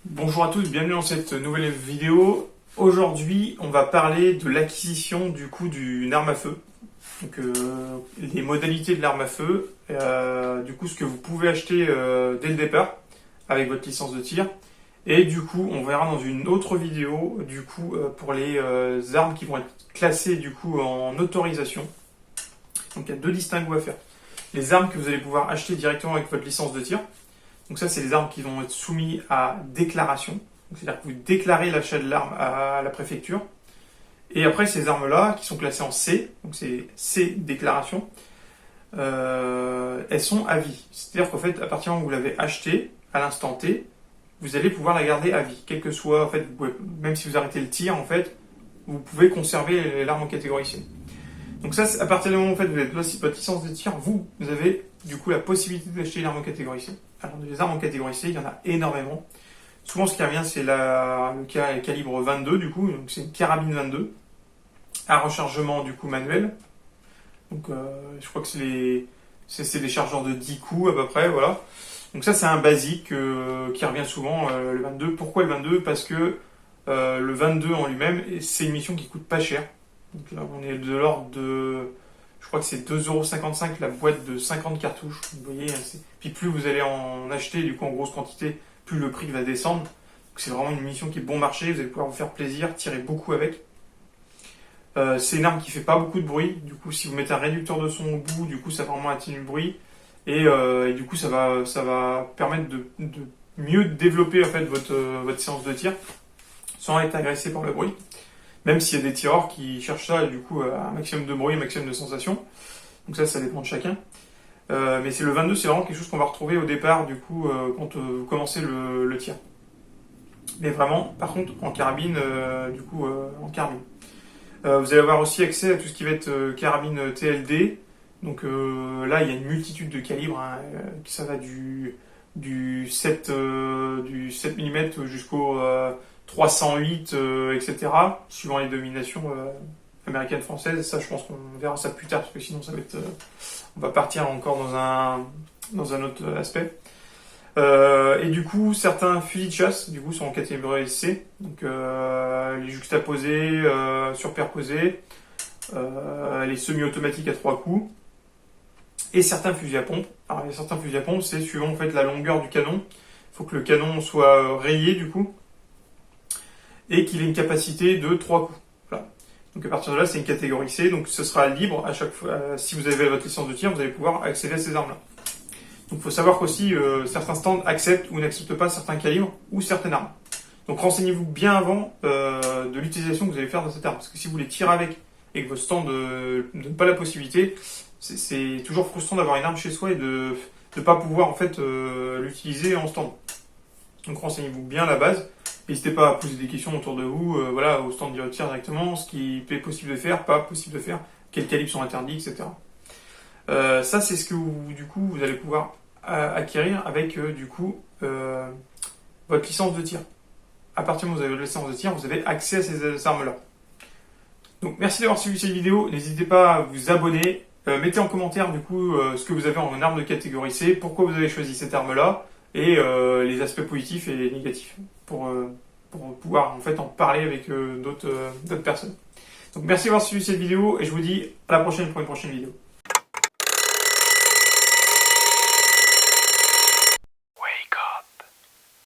Bonjour à tous, bienvenue dans cette nouvelle vidéo. Aujourd'hui, on va parler de l'acquisition d'une arme à feu. Donc, les modalités de l'arme à feu, ce que vous pouvez acheter dès le départ avec votre licence de tir. Et du coup, on verra dans une autre vidéo pour les armes qui vont être classées en autorisation. Donc, il y a deux distinguos à faire. Les armes que vous allez pouvoir acheter directement avec votre licence de tir. Donc ça, c'est les armes qui vont être soumises à déclaration. C'est-à-dire que vous déclarez l'achat de l'arme à la préfecture. Et après, ces armes-là, qui sont classées en C, donc c'est C déclaration, elles sont à vie. C'est-à-dire qu'en fait, à partir du moment où vous l'avez achetée, à l'instant T, vous allez pouvoir la garder à vie. Quel que soit, en fait, même si vous arrêtez le tir, en fait, vous pouvez conserver l'arme en catégorie C. Donc ça, à partir du moment où vous avez votre licence de tir, vous avez la possibilité d'acheter une arme en catégorie C. Alors les armes en catégorie C, il y en a énormément. Souvent ce qui revient, c'est le calibre 22 donc c'est une carabine 22 à rechargement manuel. Donc je crois que c'est des chargeurs de 10 coups à peu près, voilà. Donc ça c'est un basique qui revient souvent, le 22. Pourquoi le 22? Parce que le 22 en lui-même, c'est une mission qui coûte pas cher. Donc là, on est de l'ordre de, je crois que c'est 2,55€ la boîte de 50 cartouches. Vous voyez, puis plus vous allez en acheter en grosse quantité, plus le prix va descendre. Donc c'est vraiment une munition qui est bon marché. Vous allez pouvoir vous faire plaisir, tirer beaucoup avec. C'est une arme qui fait pas beaucoup de bruit. Du coup, si vous mettez un réducteur de son au bout, ça va vraiment atténuer le bruit. Et ça va permettre de mieux développer en fait votre séance de tir sans être agressé par le bruit. Même s'il y a des tireurs qui cherchent ça, un maximum de bruit, un maximum de sensations. Donc ça dépend de chacun. Mais c'est le 22, c'est vraiment quelque chose qu'on va retrouver au départ, quand vous commencez le tir. Mais vraiment, par contre, en carabine, en carabine. Vous allez avoir aussi accès à tout ce qui va être carabine TLD. Donc là, il y a une multitude de calibres. Ça va du 7 mm jusqu'au 308, etc. Suivant les dominations américaines, françaises. Ça, je pense qu'on verra ça plus tard, parce que sinon, ça va être, on va partir encore dans un autre aspect. Certains fusils de chasse, sont en catégorie C. Donc, les juxtaposés, superposés, les semi-automatiques à 3 coups. Et certains fusils à pompe. Alors, certains fusils à pompe, c'est suivant en fait la longueur du canon. Il faut que le canon soit rayé, et qu'il ait une capacité de 3 coups. Voilà. Donc à partir de là, c'est une catégorie C, donc ce sera libre à chaque fois. Si vous avez votre licence de tir, vous allez pouvoir accéder à ces armes-là. Donc il faut savoir qu'aussi, certains stands acceptent ou n'acceptent pas certains calibres ou certaines armes. Donc renseignez-vous bien avant de l'utilisation que vous allez faire de cette arme. Parce que si vous voulez tirer avec et que votre stand ne donne pas la possibilité, c'est toujours frustrant d'avoir une arme chez soi et de ne pas pouvoir en fait l'utiliser en stand. Donc renseignez-vous bien à la base. N'hésitez pas à poser des questions autour de vous, au stand de tir directement, ce qui est possible de faire, pas possible de faire, quels calibres sont interdits, etc. Ça, c'est ce que vous allez pouvoir acquérir avec votre licence de tir. À partir du moment où vous avez votre licence de tir, vous avez accès à ces armes-là. Donc merci d'avoir suivi cette vidéo. N'hésitez pas à vous abonner. Mettez en commentaire ce que vous avez en arme de catégorie C, pourquoi vous avez choisi cette arme-là, et les aspects positifs et négatifs pour pouvoir en fait en parler avec d'autres personnes. Donc merci d'avoir suivi cette vidéo et je vous dis à la prochaine pour une prochaine vidéo.